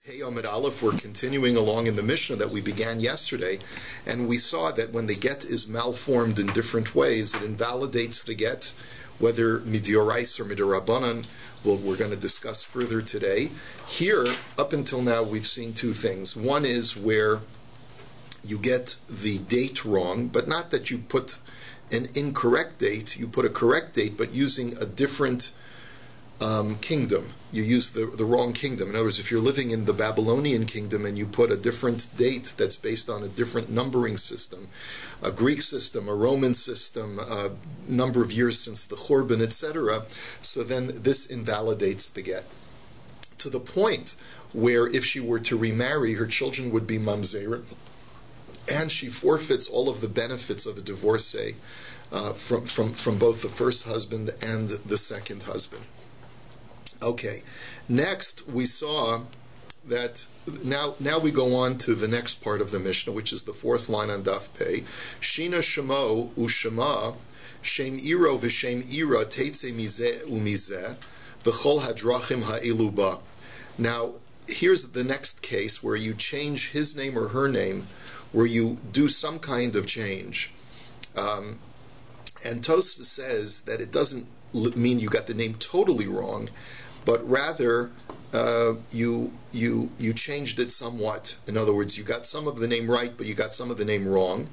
Hey Amid Aleph, we're continuing along in the Mishnah that we began yesterday, and we saw that when the get is malformed in different ways, it invalidates the get, whether midiorais or midirabanan. We're going to discuss further today. Here, up until now, we've seen two things. One is where you get the date wrong, but not that you put an incorrect date, you put a correct date, but using a different kingdom. You use the wrong kingdom. In other words, if you're living in the Babylonian kingdom and you put a different date that's based on a different numbering system, a Greek system, a Roman system, a number of years since the Churban, etc., so then this invalidates the get. To the point where if she were to remarry, her children would be mamzer, and she forfeits all of the benefits of a divorcee from both the first husband and the second husband. Okay, next we saw that now we go on to the next part of the Mishnah, which is the fourth line on DAF Pei. Shina shemo ushema shem iro v'shem ira teitze mizeh umizeh v'chol hadrachim ha'elu ba. Now here's the next case where you change his name or her name, where you do some kind of change. And Tosfos says that it doesn't mean you got the name totally wrong, but rather you changed it somewhat. In other words, you got some of the name right, but you got some of the name wrong,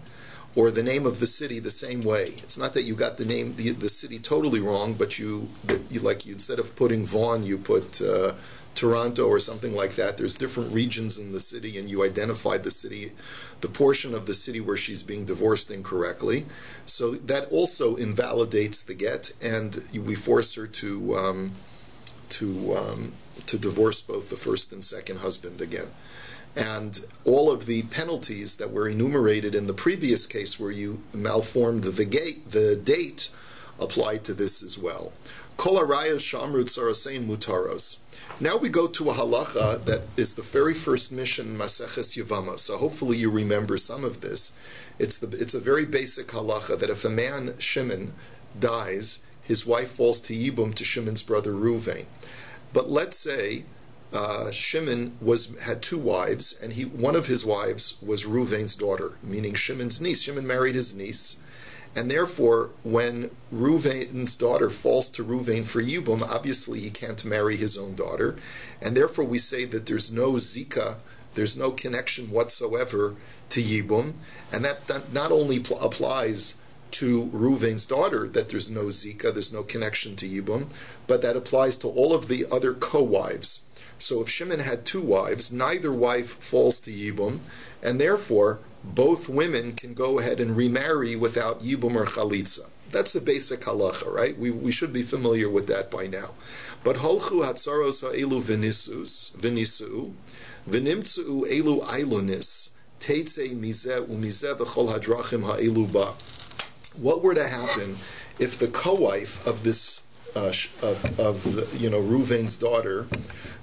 or the name of the city the same way. It's not that you got the name the city totally wrong, but you instead of putting Vaughan, you put Toronto or something like that. There's different regions in the city, and you identified the city, the portion of the city where she's being divorced incorrectly. So that also invalidates the get, and we force her to divorce both the first and second husband again. And all of the penalties that were enumerated in the previous case where you malformed the date applied to this as well. Kol arayos shamru tzarasein mutaros. Now we go to a halacha that is the very first mission, Maseches Yevamos. So hopefully you remember some of this. It's a very basic halacha that if a man, Shimon, dies, his wife falls to Yibum to Shimon's brother Reuven. But let's say Shimon had two wives, and one of his wives was Reuven's daughter, meaning Shimon's niece. Shimon married his niece, and therefore, when Reuven's daughter falls to Reuven for Yibum, obviously he can't marry his own daughter, and therefore we say that there's no zika, there's no connection whatsoever to Yibum, and that not only applies to Reuven's daughter, that there's no zika, there's no connection to Yibum, but that applies to all of the other co-wives. So if Shimon had two wives, neither wife falls to Yibum, and therefore both women can go ahead and remarry without Yibum or Chalitza. That's the basic halacha, right? We should be familiar with that by now. But holchu hatzaros ha'elu v'nisu v'nimtzu elu ailunis teitze mizeh umizeh v'chol hadrachim ha'elu ba. What were to happen if the co-wife of this Reuven's daughter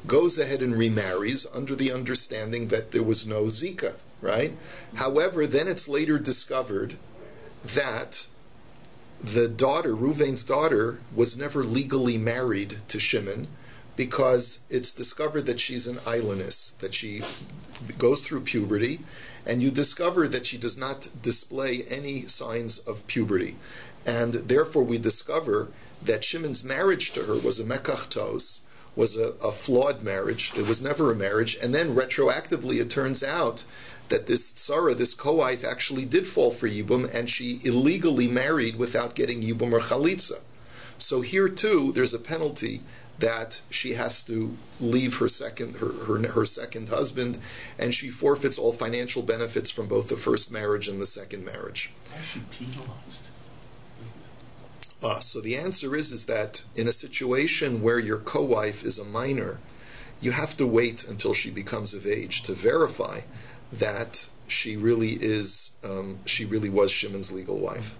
goes ahead and remarries under the understanding that there was no zika, right? However, then it's later discovered that the daughter, Reuven's daughter, was never legally married to Shimon, because it's discovered that she's an ailonis, that she goes through puberty, and you discover that she does not display any signs of puberty. And therefore we discover that Shimon's marriage to her was a mekach tos, was a flawed marriage. It was never a marriage. And then retroactively it turns out that this tzara, this co-wife, actually did fall for Yibum, and she illegally married without getting Yibum or Chalitza. So here too, there's a penalty that she has to leave her second husband, and she forfeits all financial benefits from both the first marriage and the second marriage. Why is she penalized? So the answer is that in a situation where your co-wife is a minor, you have to wait until she becomes of age to verify that she really was Shimon's legal wife.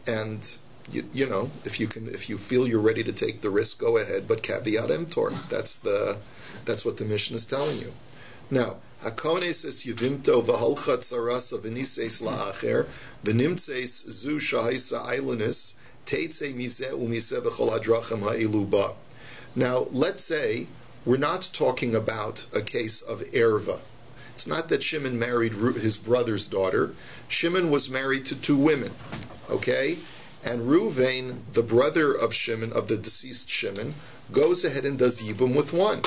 And you know, if you feel you're ready to take the risk, go ahead. But caveat emptor. That's what the mission is telling you. Now, Hakone says yuvimto v'holcha tzarasa v'niseis la'acher v'nimtseis zu shahaisa ailonis teitze mizeh umizeh v'chol hadrachim ha'ilu ba. Now, let's say we're not talking about a case of erva. It's not that Shimon married his brother's daughter. Shimon was married to two women, okay? And Reuven, the brother of Shimon, of the deceased Shimon, goes ahead and does yibum with one.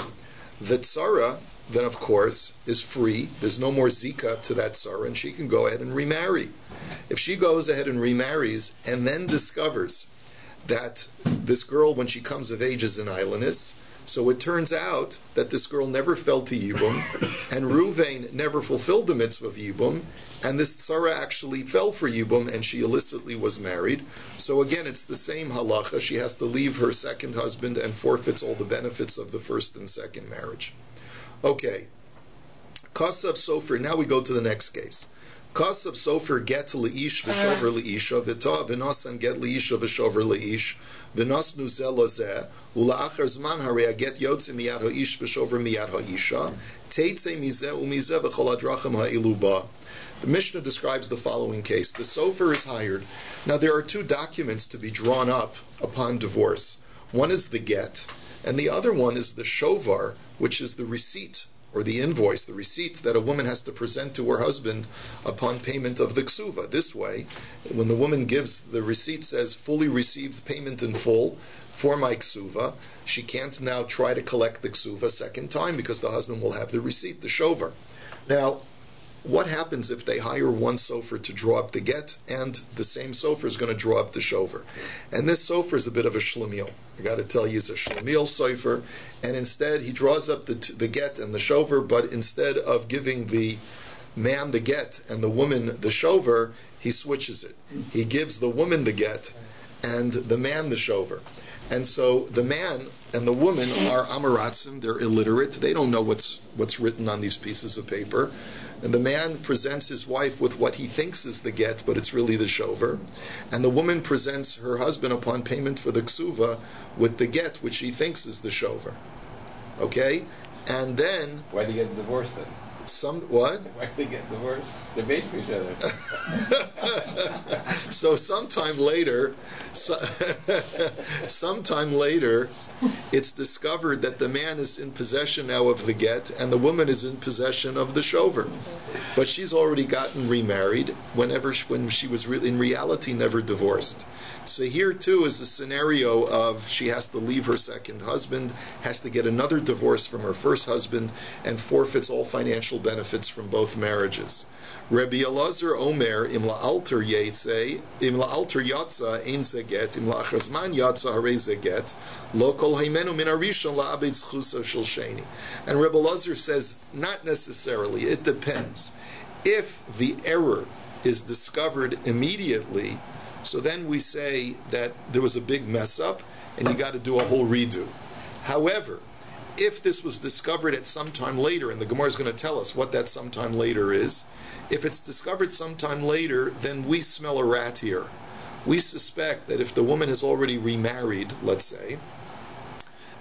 The tzara, then of course, is free. There's no more zika to that tzara, and she can go ahead and remarry. If she goes ahead and remarries and then discovers that this girl, when she comes of age, is an islandess, so it turns out that this girl never fell to Yibum, and Reuven never fulfilled the mitzvah of Yibum, and this tzara actually fell for Yibum, and she illicitly was married. So again, it's the same halacha. She has to leave her second husband and forfeits all the benefits of the first and second marriage. Okay. Kasav Sofer, now we go to the next case. Kasav Sofer get leish v'shover leisha v'ta v'nasan get leisha v'shover leish v'nasnu zeh lozeh u'la'achar zman harei get yotze miyad ha'ish v'shover miyad ha'isha teitze mizeh u'mizeh v'chol hadrachim ha'ilu ba. The Mishnah describes the following case. The sofer is hired. Now there are two documents to be drawn up upon divorce. One is the get, and the other one is the shovar, which is the receipt or the invoice, the receipt that a woman has to present to her husband upon payment of the ksuva. This way, when the woman gives the receipt, says fully received payment in full for my ksuva, she can't now try to collect the ksuva a second time because the husband will have the receipt, the shovar. Now, what happens if they hire one sofer to draw up the get and the same sofer is going to draw up the shover? And this sofer is a bit of a shlemiel. I got to tell you, he's a shlemiel sofer, and instead he draws up the get and the shover, but instead of giving the man the get and the woman the shover, he switches it. He gives the woman the get and the man the shover. And so the man and the woman are amaratzim, they're illiterate, they don't know what's written on these pieces of paper. And the man presents his wife with what he thinks is the get, but it's really the shover. And the woman presents her husband upon payment for the ksuva with the get, which she thinks is the shover. Okay? And then... Why do they get divorced then? What? Why do they get divorced? They're made for each other. So sometime later, it's discovered that the man is in possession now of the get and the woman is in possession of the shover. But she's already gotten remarried when she was in reality never divorced. So here too is a scenario of she has to leave her second husband, has to get another divorce from her first husband, and forfeits all financial benefits from both marriages. Rabbi Elazar Omer imla alter yatsa ein zeget imla achazman yatsa harei zeget lo kol haimenu min arishon la'abed zchuso shel sheni. And Rabbi Elazar says not necessarily. It depends. If the error is discovered immediately, so then we say that there was a big mess up and you got to do a whole redo. However, if this was discovered at some time later, and the Gemara is going to tell us what that sometime later is, if it's discovered sometime later, then we smell a rat here. We suspect that if the woman is already remarried, let's say,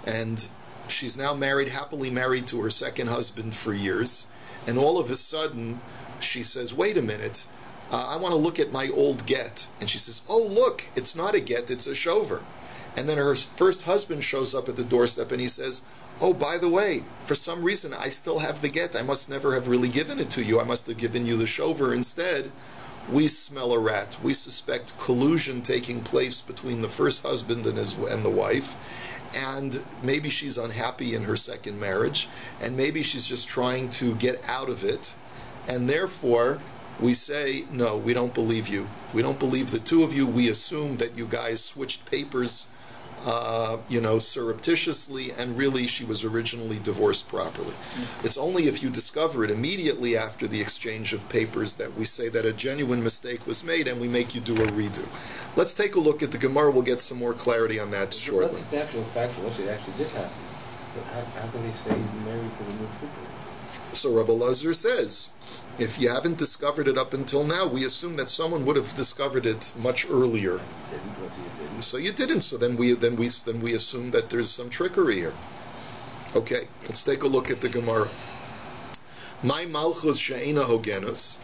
and she's now happily married to her second husband for years, and all of a sudden she says, wait a minute, I want to look at my old get. And she says, oh look, it's not a get, it's a shover. And then her first husband shows up at the doorstep and he says, oh, by the way, for some reason I still have the get. I must never have really given it to you. I must have given you the shover instead. We smell a rat. We suspect collusion taking place between the first husband and the wife. And maybe she's unhappy in her second marriage. And maybe she's just trying to get out of it. And therefore, we say, no, we don't believe you. We don't believe the two of you. We assume that you guys switched papers surreptitiously, and really she was originally divorced properly. It's only if you discover it immediately after the exchange of papers that we say that a genuine mistake was made and we make you do a redo. Let's take a look at the Gemara. We'll get some more clarity on that shortly. Let's say actual factual. Let's say it actually did happen. But how can they stay married to the new people? So Rabbi Elazar says, if you haven't discovered it up until now, we assume that someone would have discovered it much earlier. So you didn't. So then we assume that there's some trickery here. Okay, let's take a look at the Gemara. My malchus she'ena hogenus.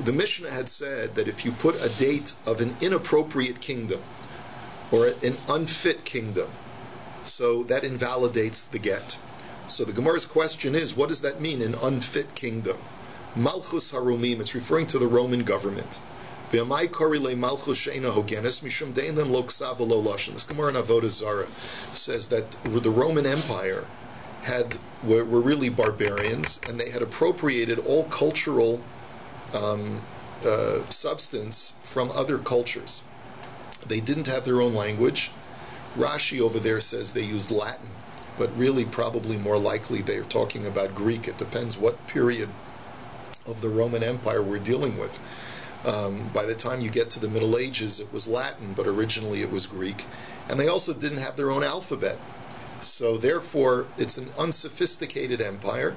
The Mishnah had said that if you put a date of an inappropriate kingdom or an unfit kingdom, so that invalidates the get. So the Gemara's question is, what does that mean, an unfit kingdom? Malchus Harumim, it's referring to the Roman government. This Gemara in Avodah Zarah says that the Roman Empire were really barbarians, and they had appropriated all cultural substance from other cultures. They didn't have their own language. Rashi over there says they used Latin, but really probably more likely they're talking about Greek. It depends what period of the Roman Empire we're dealing with. By the time you get to the Middle Ages, it was Latin, but originally it was Greek. And they also didn't have their own alphabet. So therefore, it's an unsophisticated empire,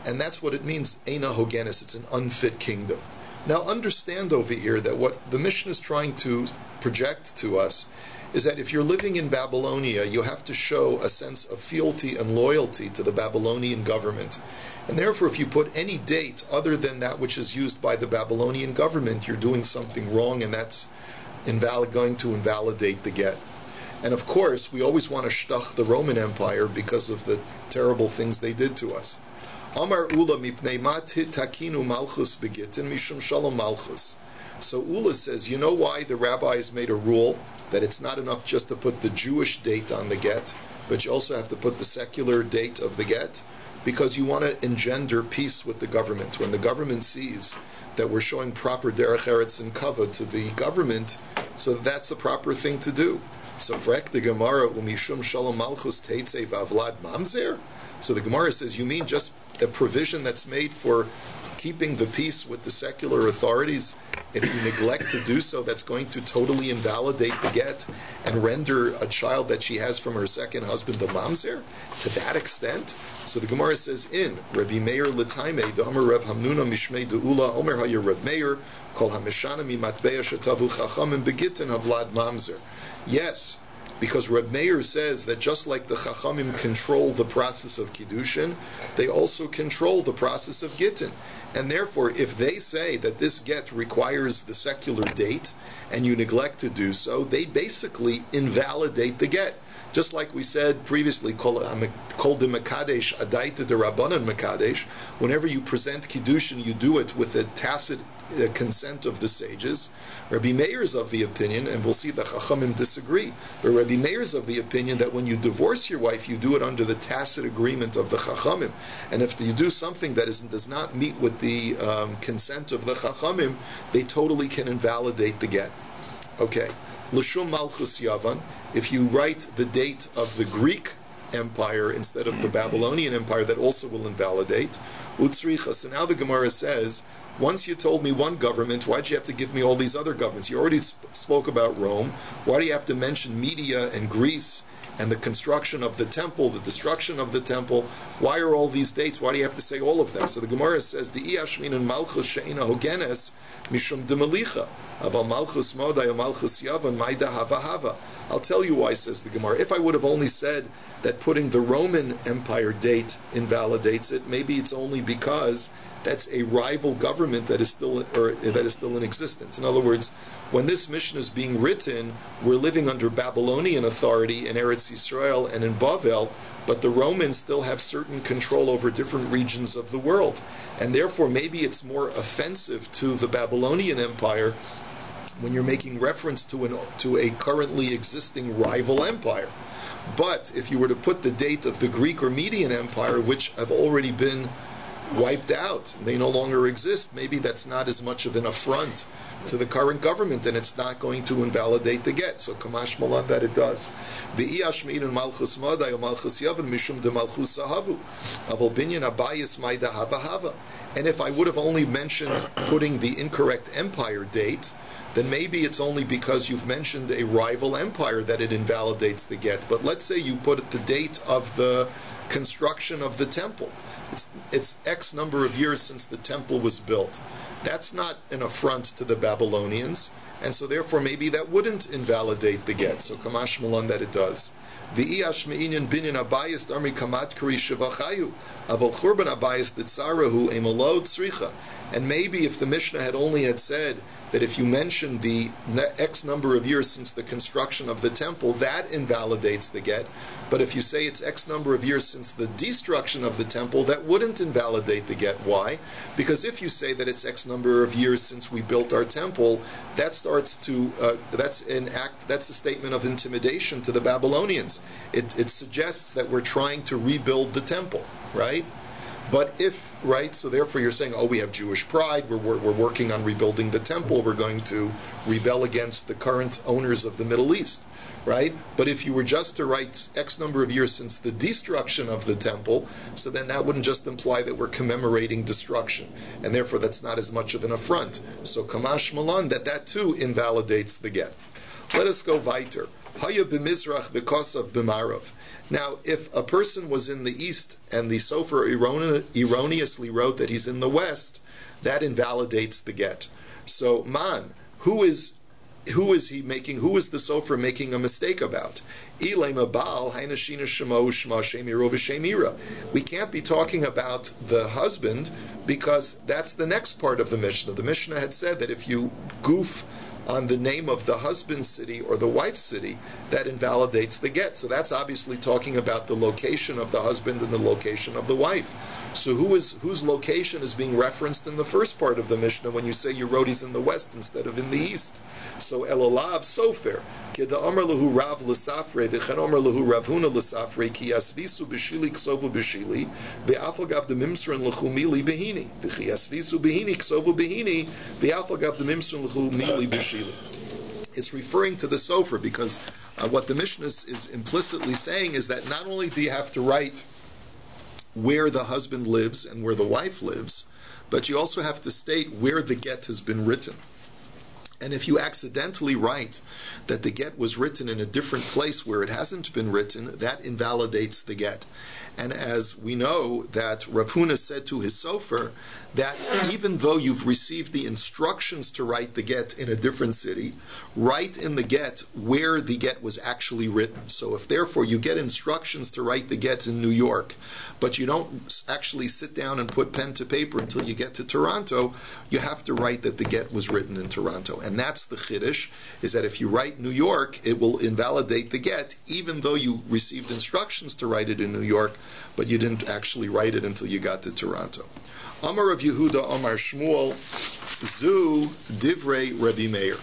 and that's what it means, Eina Hogenis, it's an unfit kingdom. Now understand over here that what the mission is trying to project to us is that if you're living in Babylonia, you have to show a sense of fealty and loyalty to the Babylonian government. And therefore, if you put any date other than that which is used by the Babylonian government, you're doing something wrong, and that's going to invalidate the get. And of course, we always want to shtach the Roman Empire because of the terrible things they did to us. Amar Ula mipnei mat takinu malchus begittin mishum shalom malchus. So Ula says, you know why the rabbis made a rule that it's not enough just to put the Jewish date on the get, but you also have to put the secular date of the get? Because you want to engender peace with the government. When the government sees that we're showing proper derech eretz and kavod to the government, so that's the proper thing to do. So frek the Gemara umishum shalom malchus teitzei v'avlad mamzer. So the Gemara says, you mean just a provision that's made for keeping the peace with the secular authorities? If you neglect to do so, that's going to totally invalidate the get and render a child that she has from her second husband a mamzer? To that extent? So the Gemara says, in Rabbi Meir l'taime d'Omer Rav Hamnuna mishmei de'ula Omer ha'yer Rav Meir kol ha'meshana mimatbeya shetavu chachamim begittin havlad mamzer. Yes, because Reb Meir says that just like the Chachamim control the process of Kiddushin, they also control the process of Gittin. And therefore, if they say that this get requires the secular date, and you neglect to do so, they basically invalidate the get. Just like we said previously, Kol de Mekadesh Adaita de Rabbanan Mekadesh, whenever you present Kiddushin, you do it with a tacit consent of the sages. Rabbi Meir is of the opinion, and we'll see the Chachamim disagree, but Rabbi Meir is of the opinion that when you divorce your wife, you do it under the tacit agreement of the Chachamim. And if you do something that does not meet with the consent of the Chachamim, they totally can invalidate the get. Okay. L'shum Malchus Yavan, if you write the date of the Greek Empire instead of the Babylonian Empire, that also will invalidate. Utzricha. So now the Gemara says, once you told me one government, why'd you have to give me all these other governments? You already spoke about Rome. Why do you have to mention Media and Greece and the construction of the temple, the destruction of the temple? Why are all these dates? Why do you have to say all of them? So the Gemara says, the Iyashmin and Malchus She'ina Hogenes Mishum Demalicha. Aval Malchus Modai Malchus Yavan Maida Hava Hava. I'll tell you why, says the Gemara. If I would have only said that putting the Roman Empire date invalidates it, maybe it's only because that's a rival government that is still in existence. In other words, when this mission is being written, we're living under Babylonian authority in Eretz Yisrael and in Bavel, but the Romans still have certain control over different regions of the world. And therefore, maybe it's more offensive to the Babylonian Empire when you're making reference to a currently existing rival empire. But if you were to put the date of the Greek or Median Empire, which have already been wiped out, they no longer exist, maybe that's not as much of an affront to the current government, and it's not going to invalidate the get. So kamash malan that it does. The iyashmin and malchus madai malchus yavan mishum de malchus sahavu avol binyan abayis maida hava hava. And if I would have only mentioned putting the incorrect empire date, then maybe it's only because you've mentioned a rival empire that it invalidates the get. But let's say you put the date of the construction of the temple. It's X number of years since the temple was built. That's not an affront to the Babylonians, and so therefore maybe that wouldn't invalidate the get. So kamash malan that it does. V'iyash me'inyan binin abayis darmi kamat kari shivachayu. Aval churban abayis ditzarahu emalod tzricha. And maybe if the Mishnah had said that if you mention the X number of years since the construction of the temple, that invalidates the get. But if you say it's X number of years since the destruction of the temple, that wouldn't invalidate the get. Why? Because if you say that it's X number of years since we built our temple, that starts to that's a statement of intimidation to the Babylonians. It suggests that we're trying to rebuild the temple, right? But if, right, so therefore you're saying, oh, we have Jewish pride, we're working on rebuilding the temple, we're going to rebel against the current owners of the Middle East, right? But if you were just to write X number of years since the destruction of the temple, so then that wouldn't just imply that we're commemorating destruction, and therefore that's not as much of an affront. So Kamash Malan, that too invalidates the get. Let us go weiter. Haya b'mizrach v'kosav b'marav. Now, if a person was in the east and the sofer erroneously wrote that he's in the west, that invalidates the get. So, man, who is the sofer making a mistake about? We can't be talking about the husband because that's the next part of the Mishnah. The Mishnah had said that if you goof on the name of the husband's city or the wife's city, that invalidates the get. So that's obviously talking about the location of the husband and the location of the wife. So whose location is being referenced in the first part of the Mishnah when you say you wrote he's in the west instead of in the east? So elalav sofer keda amar lahu rav l'safrei v'chen amar lahu rav huna l'safrei ki yasvisu b'shili ksovu b'shili ve'afal gav demimsron l'chumili behini v'chi yasvisu behini ksovu behini ve'afal gav demimsron l'chumili b'shili. It's referring to the sofer because what the Mishnah is implicitly saying is that not only do you have to write where the husband lives and where the wife lives, but you also have to state where the get has been written. And if you accidentally write that the get was written in a different place where it hasn't been written, that invalidates the get. And as we know that Rav Huna said to his sofer that even though you've received the instructions to write the get in a different city, write in the get where the get was actually written. So if therefore you get instructions to write the get in New York, but you don't actually sit down and put pen to paper until you get to Toronto, you have to write that the get was written in Toronto. And that's the chiddush, is that if you write New York, it will invalidate the get, even though you received instructions to write it in New York, but you didn't actually write it until you got to Toronto. Amar of Yehuda, Amar Shmuel, Zu Divrei Rabbi Meir.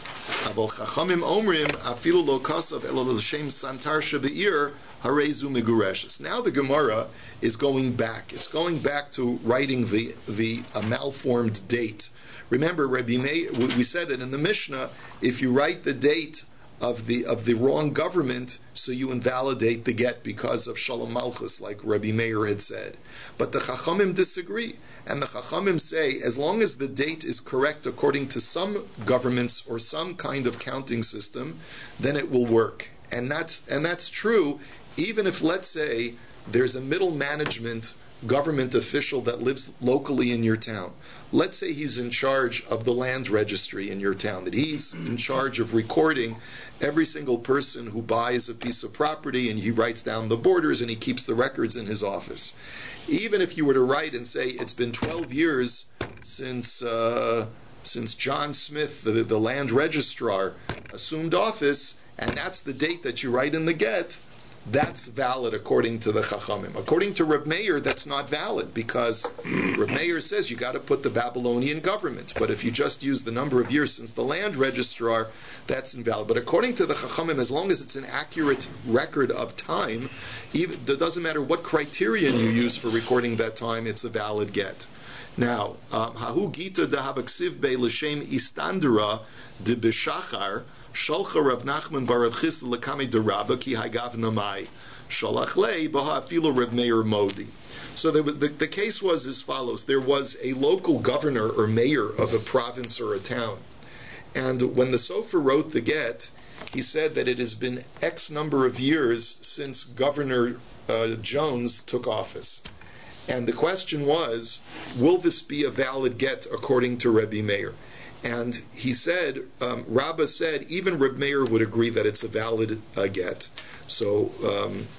Aval Chachamim Omrim, Afilu Lo Kasav Elo L'Shem Santar Shebe'ir, Harezu Megureshes. Now the Gemara is going back. It's going back to writing the malformed date. Remember, Rabbi Meir, we said that in the Mishnah, if you write the date of the wrong government, so you invalidate the get because of Shalom Malchus, like Rabbi Meir had said. But the Chachamim disagree, and the Chachamim say as long as the date is correct according to some governments or some kind of counting system, then it will work. And that's true, even if, let's say, there's a middle management government official that lives locally in your town. Let's say he's in charge of the land registry in your town, that he's in charge of recording every single person who buys a piece of property, and he writes down the borders and he keeps the records in his office. Even if you were to write and say it's been 12 years since John Smith, the land registrar, assumed office, and that's the date that you write in the get, that's valid according to the Chachamim. According to Reb Meir, that's not valid because Reb Meir says you got to put the Babylonian government. But if you just use the number of years since the land registrar, that's invalid. But according to the Chachamim, as long as it's an accurate record of time, it doesn't matter what criterion you use for recording that time, it's a valid get. Now, Hahu Gita Dahabaksiv Be L'Shem Istandura de B'Shachar Shalcha Rav Nachman bar Rav Chisda L'Kamei de Rabba Ki Hagav Namai Shalach Lei Baha Afilu Rav Meir Modi. So the case was as follows. There was a local governor or mayor of a province or a town. And when the Sofer wrote the get, he said that it has been X number of years since Governor Jones took office. And the question was, will this be a valid get according to Rabbi Meir? And he said, Rabbi said, even Reb Meir would agree that it's a valid get. So,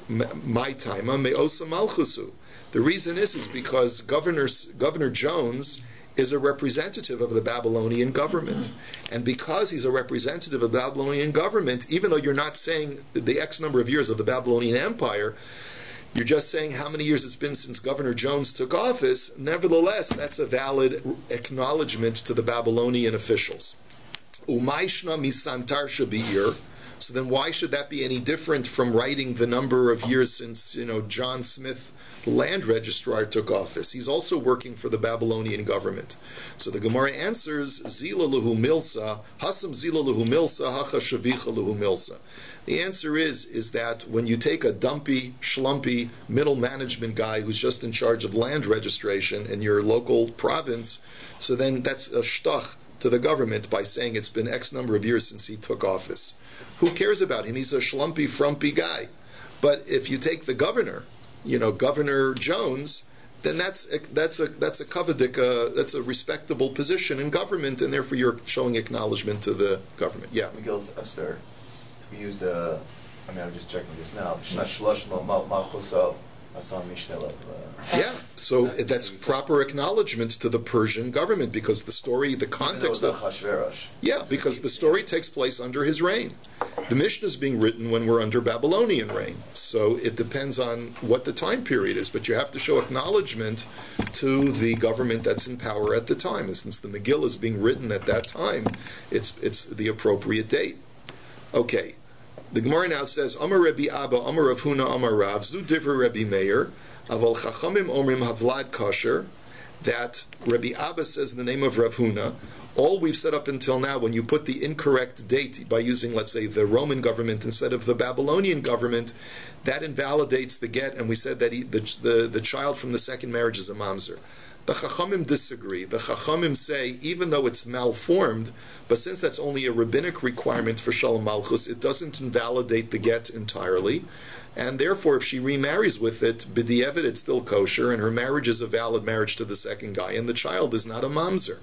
my time, me'osa malchusu. The reason is because Governor Jones is a representative of the Babylonian government. And because he's a representative of the Babylonian government, even though you're not saying the X number of years of the Babylonian Empire, you're just saying how many years it's been since Governor Jones took office. Nevertheless, that's a valid acknowledgement to the Babylonian officials. Umayshna misantar shabir. So then why should that be any different from writing the number of years since, John Smith, the land registrar, took office? He's also working for the Babylonian government. So the Gemara answers, Zila luhu milsa, hasam zila luhu milsa, hacha shavicha luhu milsa. The answer is that when you take a dumpy, schlumpy, middle management guy who's just in charge of land registration in your local province, so then that's a shtach to the government by saying it's been X number of years since he took office. Who cares about him? He's a schlumpy, frumpy guy. But if you take the governor, Governor Jones, then that's a kavadik, that's a respectable position in government, and therefore you're showing acknowledgement to the government. Yeah. Miguel's Esther. We used I'm just checking this now. Shlosh Malchuso Asam Mishneh. Yeah, so that's proper acknowledgement to the Persian government because the story, the context of because the story takes place under his reign. The Mishnah is being written when we're under Babylonian reign, so it depends on what the time period is. But you have to show acknowledgement to the government that's in power at the time, and since the Megillah is being written at that time, it's the appropriate date. Okay. The Gemara now says, Amar Rabbi Abba, Amar Rav Huna, Amar Rav, Zu Divrei Rabbi Meir, Aval Chachamim Omrim Havlad Kosher, that Rabbi Abba says in the name of Rav Huna, all we've said up until now, when you put the incorrect date by using, let's say, the Roman government instead of the Babylonian government, that invalidates the get, and we said that the child from the second marriage is a mamzer. The Chachamim disagree. The Chachamim say, even though it's malformed, but since that's only a rabbinic requirement for Shalom Malchus, it doesn't invalidate the get entirely. And therefore, if she remarries with it, b'di'evet, it's still kosher, and her marriage is a valid marriage to the second guy, and the child is not a mamzer.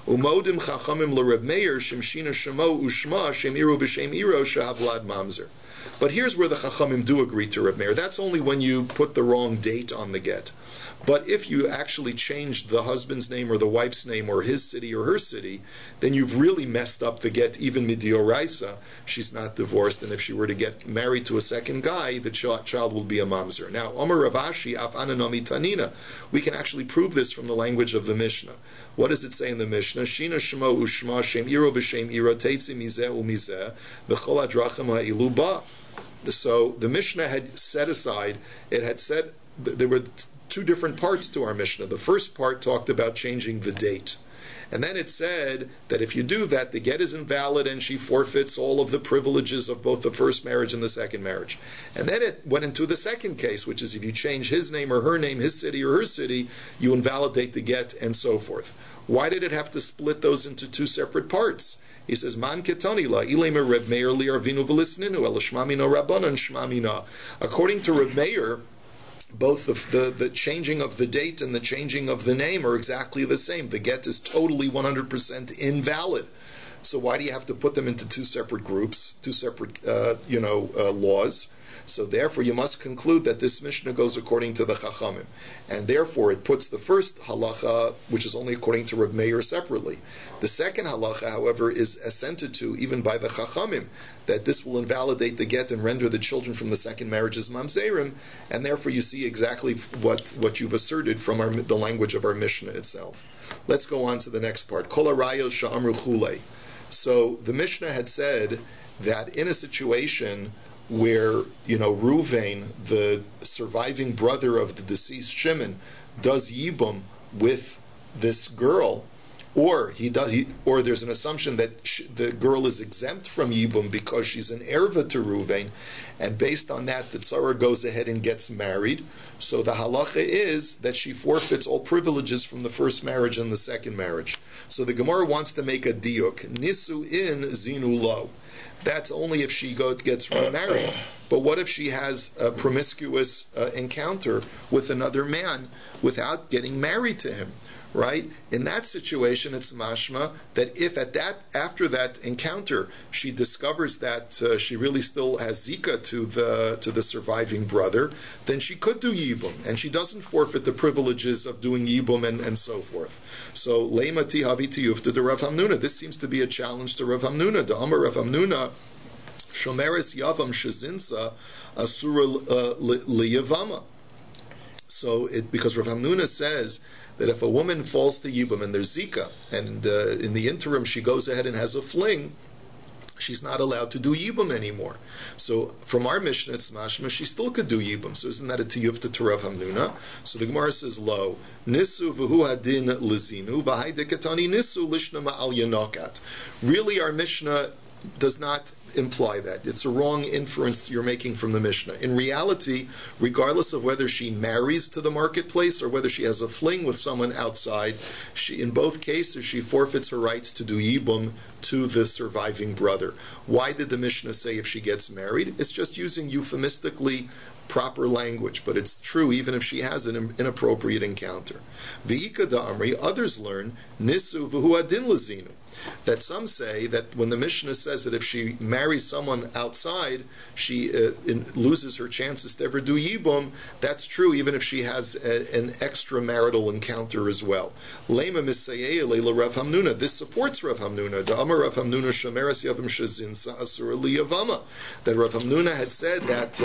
Umodim Chachamim l'Reb Meir, Shemshina Shemo Ushma, Shemiru b'Shem Iro, Shahavlad mamzer. But here's where the Chachamim do agree to Reb Meir. That's only when you put the wrong date on the get. But if you actually changed the husband's name or the wife's name or his city or her city, then you've really messed up the get, even midioraisa. She's not divorced, and if she were to get married to a second guy, the child will be a mamzer. Now, Omer Ravashi, Af Ananomi Tanina, we can actually prove this from the language of the Mishnah. What does it say in the Mishnah? Shina Shemo Ushma, Shem Iro B'Shem Iro, Teitzi Mizeh Umizeh, V'chol Adrachim Ha'ilu Ba. So the Mishnah had set aside, it had said, there were two different parts to our Mishnah. The first part talked about changing the date. And then it said that if you do that, the get is invalid and she forfeits all of the privileges of both the first marriage and the second marriage. And then it went into the second case, which is if you change his name or her name, his city or her city, you invalidate the get and so forth. Why did it have to split those into two separate parts? He says, Man ketani la ilema Reb Meir li arvinu v'lisninu el shmamino rabbanon shmamina. According to Reb Meir, both the changing of the date and the changing of the name are exactly the same. The get is totally 100% invalid. So why do you have to put them into two separate groups, two separate laws? So therefore you must conclude that this Mishnah goes according to the Chachamim. And therefore it puts the first halacha, which is only according to Reb Meir, separately. The second halacha, however, is assented to even by the Chachamim, that this will invalidate the get and render the children from the second marriage as mamzerim, and therefore you see exactly what you've asserted from the language of our Mishnah itself. Let's go on to the next part. Kol arayos sha'amru chulei. So the Mishnah had said that in a situation where, Ruvain, the surviving brother of the deceased Shimon, does yibum with this girl, or there's an assumption that the girl is exempt from yibum because she's an erva to Ruvain, and based on that, the tzara goes ahead and gets married. So the halacha is that she forfeits all privileges from the first marriage and the second marriage. So the Gemara wants to make a diuk. Nisu in zinu lo. That's only if she gets remarried. But what if she has a promiscuous encounter with another man without getting married to him? Right? In that situation, it's mashma that if after that encounter she discovers that she really still has zika to the surviving brother, then she could do yibum, and she doesn't forfeit the privileges of doing yibum and so forth. So leima tihavi tiyufta de Rav Hamnuna. This seems to be a challenge to Rav Hamnuna. The Amar Rav Hamnuna, shomeres yavam shezinsa asura liyavama. So because Rav Hamnuna says that if a woman falls to Yibum and there's Zika, and in the interim she goes ahead and has a fling, she's not allowed to do Yibum anymore. So from our Mishnah, it's mashma, she still could do Yibum. So isn't that a tiyufta to Rav Hamnuna? So the Gemara says, lo, nisu v'hu hadin lizinu, v'hai dekatani nisu lishna ma'al yanokat. Really our Mishnah does not imply that. It's a wrong inference you're making from the Mishnah. In reality, regardless of whether she marries to the marketplace or whether she has a fling with someone outside, in both cases she forfeits her rights to do yibum to the surviving brother. Why did the Mishnah say if she gets married? It's just using euphemistically proper language, but it's true even if she has an inappropriate encounter. V'ika da'amri, others learn, nisu v'hu adin lazinu. That some say that when the Mishnah says that if she marries someone outside, she loses her chances to ever do yibum, that's true even if she has an extramarital encounter as well. Lema misayeh leila Rav Hamnuna. This supports Rav Hamnuna. Da'amar Rav Hamnuna shemeres yavim shezinsa asura liyavama. That Rav Hamnuna had said that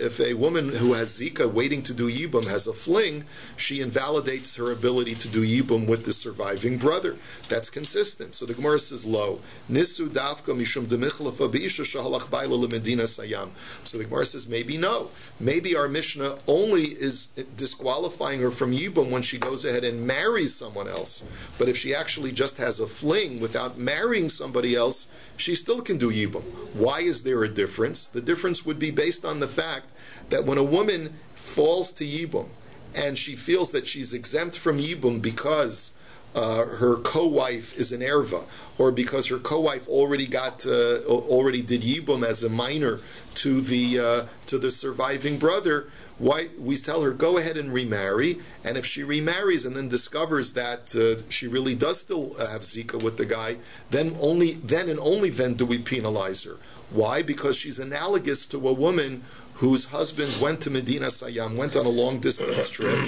if a woman who has zika waiting to do yibum has a fling, she invalidates her ability to do yibum with the surviving brother. That's consistent. So the Gemara says, lo, nisu dafka mishum demichlafa b'isha shahalach baila lemedina sayam. So the Gemara says, maybe no. Maybe our Mishnah only is disqualifying her from yibum when she goes ahead and marries someone else. But if she actually just has a fling without marrying somebody else, she still can do yibum. Why is there a difference? The difference would be based on the fact that when a woman falls to yibum and she feels that she's exempt from yibum because her co-wife is an erva, or because her co-wife already did yibum as a minor to the surviving brother, why we tell her go ahead and remarry, and if she remarries and then discovers that she really does still have zika with the guy, then only then do we penalize her. Why? Because she's analogous to a woman whose husband went to Medina Sayyam, went on a long-distance trip,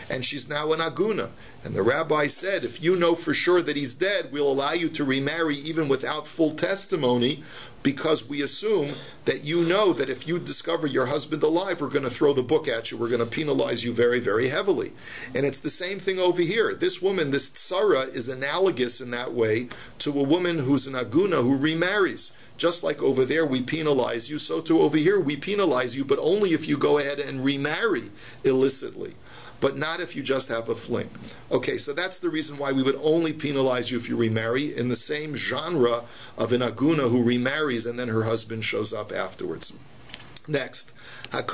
and she's now an aguna. And the rabbi said, if you know for sure that he's dead, we'll allow you to remarry even without full testimony, because we assume that you know that if you discover your husband alive, we're going to throw the book at you, we're going to penalize you very, very heavily. And it's the same thing over here. This woman, this tzara, is analogous in that way to a woman who's an aguna who remarries. Just like over there we penalize you, so too over here we penalize you, but only if you go ahead and remarry illicitly, but not if you just have a fling. Okay, so that's the reason why we would only penalize you if you remarry, in the same genre of an aguna who remarries and then her husband shows up afterwards. Next, then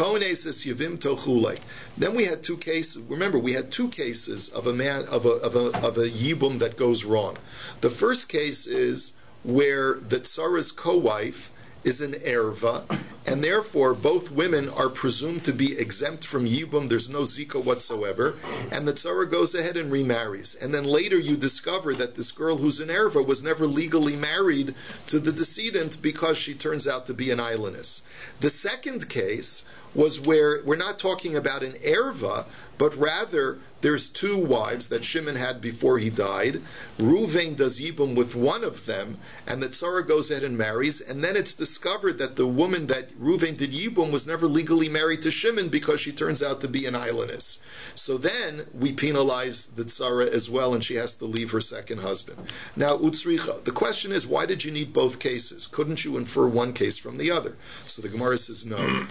we had two cases. Remember, we had two cases of a yibum that goes wrong. The first case is where the tzara's co-wife is an erva, and therefore both women are presumed to be exempt from yibum. There's no zika whatsoever, and the tzara goes ahead and remarries. And then later you discover that this girl who's an erva was never legally married to the decedent because she turns out to be an islandess. The second case was where we're not talking about an erva, but rather there's two wives that Shimon had before he died. Ruvain does yibum with one of them, and the tzara goes ahead and marries, and then it's discovered that the woman that Ruvain did yibum was never legally married to Shimon because she turns out to be an islandess. So then we penalize the tzara as well, and she has to leave her second husband. Now, utzricha, the question is, why did you need both cases? Couldn't you infer one case from the other? So the Gemara says no.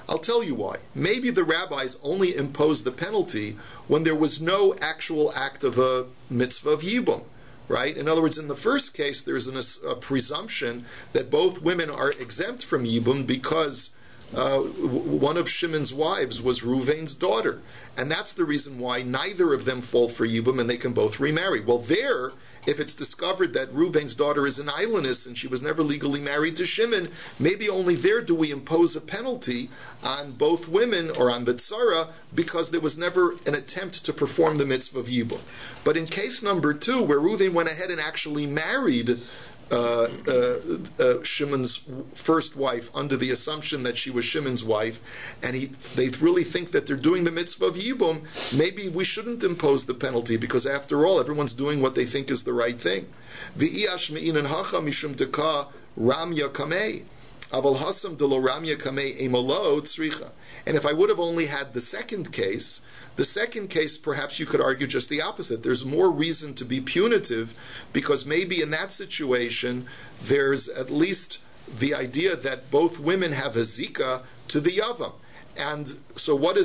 I'll tell you why. Maybe the rabbis only imposed the penalty when there was no actual act of a mitzvah of yibum. Right? In other words, in the first case, there's a presumption that both women are exempt from yibum because one of Shimon's wives was Reuven's daughter, and that's the reason why neither of them fall for Yibum, and they can both remarry. Well, there, if it's discovered that Reuven's daughter is an islandess and she was never legally married to Shimon, maybe only there do we impose a penalty on both women or on the tzara, because there was never an attempt to perform the mitzvah of Yibum. But in case number 2, where Reuven went ahead and actually married Shimon's first wife under the assumption that she was Shimon's wife, and they really think that they're doing the mitzvah of Yibum, maybe we shouldn't impose the penalty, because after all, everyone's doing what they think is the right thing. And if I would have only had the second case, perhaps you could argue just the opposite. There's more reason to be punitive, because maybe in that situation there's at least the idea that both women have a zika to the yavam. And so what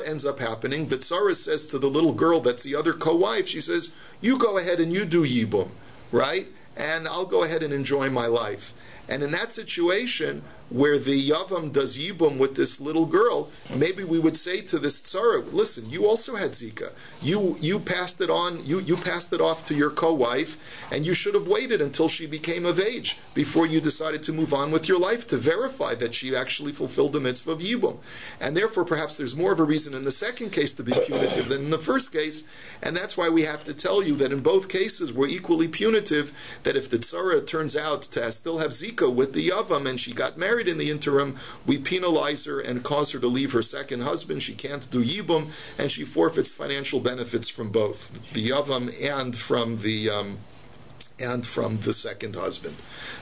ends up happening? The tzara says to the little girl that's the other co-wife, she says, you go ahead and you do yibum, right? And I'll go ahead and enjoy my life. And in that situation, where the Yavam does Yibum with this little girl, maybe we would say to this tzara, listen, you also had Zika. You passed it on, you passed it off to your co-wife, and you should have waited until she became of age before you decided to move on with your life, to verify that she actually fulfilled the mitzvah of Yibum. And therefore, perhaps there's more of a reason in the second case to be punitive than in the first case, and that's why we have to tell you that in both cases we're equally punitive, that if the tzara turns out to still have Zika with the Yavam and she got married in the interim, we penalize her and cause her to leave her second husband. She can't do Yibum, and she forfeits financial benefits from both the Yavam and from the second husband.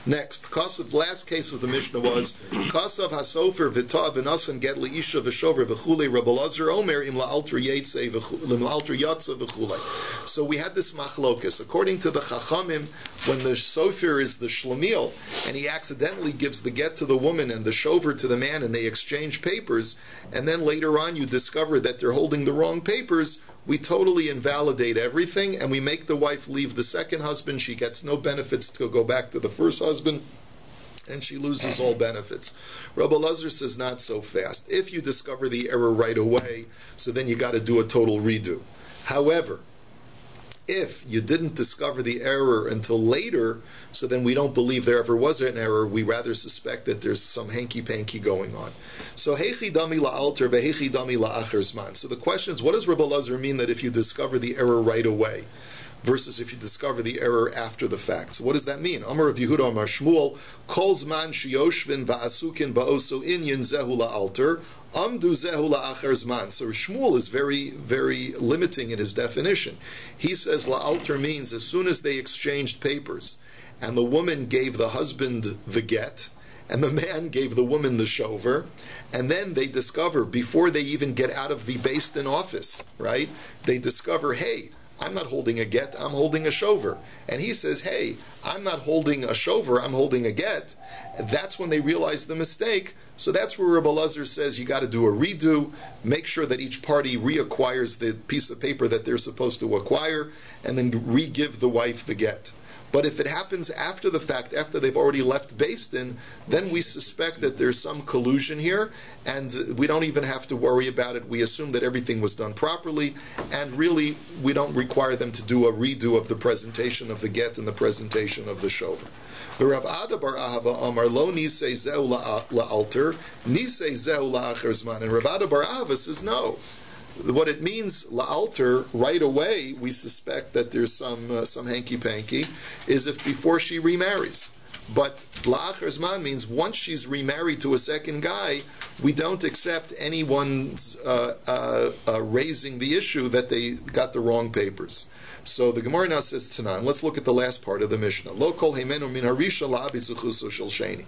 Next, Kasav, last case of the Mishnah was Kasav Hasofer V'Tav V'Nasan Get Leisha V'Shover V'Chulei Rabbi Lazar Omer Im La'alter Yatze V'Chulei. So we had this machlokus. According to the Chachamim, when the sofer is the shlemiel and he accidentally gives the get to the woman and the shover to the man, and they exchange papers, and then later on you discover that they're holding the wrong papers, we totally invalidate everything, and we make the wife leave the second husband. She gets no benefits to go back to the first husband, and she loses all benefits. Rabbi Lazar says not so fast. If you discover the error right away, so then you got to do a total redo. However, if you didn't discover the error until later, so then we don't believe there ever was an error. We rather suspect that there's some hanky-panky going on. So heichi dami la'alter ve'heichi dami la'acher zman. So the question is, what does Rabbi Lazar mean that if you discover the error right away versus if you discover the error after the fact? So what does that mean? Amar of Yehuda Amar Shmuel, kol zman shiyoshvin va'asukin ba'oso inyan zehu la'alter, amdu zehu la'acher zman. So Shmuel is very, very limiting in his definition. He says la'alter means as soon as they exchanged papers, and the woman gave the husband the get, and the man gave the woman the shover, and then they discover, before they even get out of the Beis Din office, right, they discover, hey, I'm not holding a get, I'm holding a shover. And he says, hey, I'm not holding a shover, I'm holding a get. That's when they realize the mistake. So that's where Rabbi Lazar says you got to do a redo, make sure that each party reacquires the piece of paper that they're supposed to acquire, and then re-give the wife the get. But if it happens after the fact, after they've already left Beis Din, then we suspect that there's some collusion here, and we don't even have to worry about it. We assume that everything was done properly, and really we don't require them to do a redo of the presentation of the get and the presentation of the shover. The Rav Ada bar Ahava Amar Lo Nisei Zehu La'alter, Nisei Zehu La'acher Zman. And Rav Ada bar Ahava says no. What it means, la'alter, right away, we suspect that there's some hanky-panky, is if before she remarries. But la'acher zman means once she's remarried to a second guy, we don't accept anyone's raising the issue that they got the wrong papers. So the Gemara now says Tanan. Let's look at the last part of the Mishnah. Lo kol heimenu min harisha la'abit zechuso shel sheni.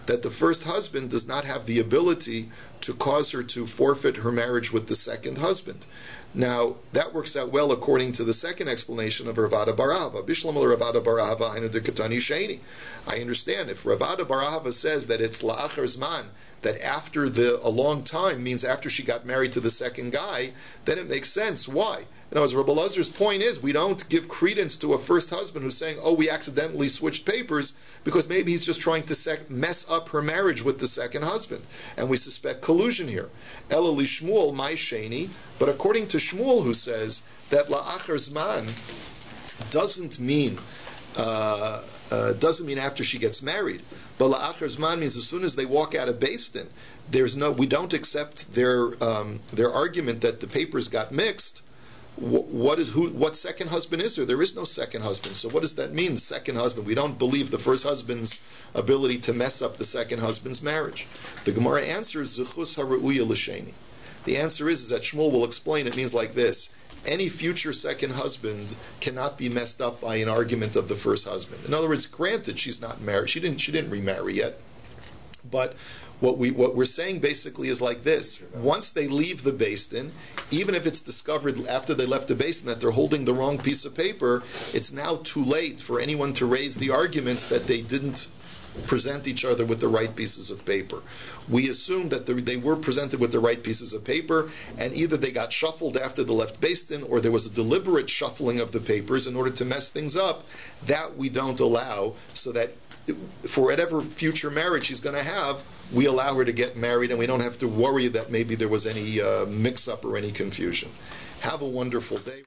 That the first husband does not have the ability to cause her to forfeit her marriage with the second husband. Now, that works out well according to the second explanation of Rav Ada bar Ahava. Bishlam el Rav Ada bar Ahava hainu de katani sheni. I understand if Rav Ada bar Ahava says that it's la'acher zman, that after a long time means after she got married to the second guy, then it makes sense. Why? In other words, Rabbi Elazar's point is we don't give credence to a first husband who's saying, oh, we accidentally switched papers, because maybe he's just trying to mess up her marriage with the second husband. And we suspect collusion here. Ela li Shmuel, my sheni. But according to Shmuel, who says that la'achar zman doesn't mean after she gets married. But la'achar zman means as soon as they walk out of Beis Din, we don't accept their argument that the papers got mixed. What second husband is there? There is no second husband. So what does that mean, second husband? We don't believe the first husband's ability to mess up the second husband's marriage. The Gemara answers, Zechus ha're'uya l'sheni. The answer is that Shmuel will explain it means like this. Any future second husband cannot be messed up by an argument of the first husband. In other words, granted, she's not married. She didn't remarry yet. But what we're saying basically is like this: once they leave the Beis Din, even if it's discovered after they left the Beis Din that they're holding the wrong piece of paper, it's now too late for anyone to raise the argument that they didn't present each other with the right pieces of paper. We assume that they were presented with the right pieces of paper, and either they got shuffled after the left Beis Din, or there was a deliberate shuffling of the papers in order to mess things up. That we don't allow, so that for whatever future marriage she's going to have, we allow her to get married, and we don't have to worry that maybe there was any mix-up or any confusion. Have a wonderful day.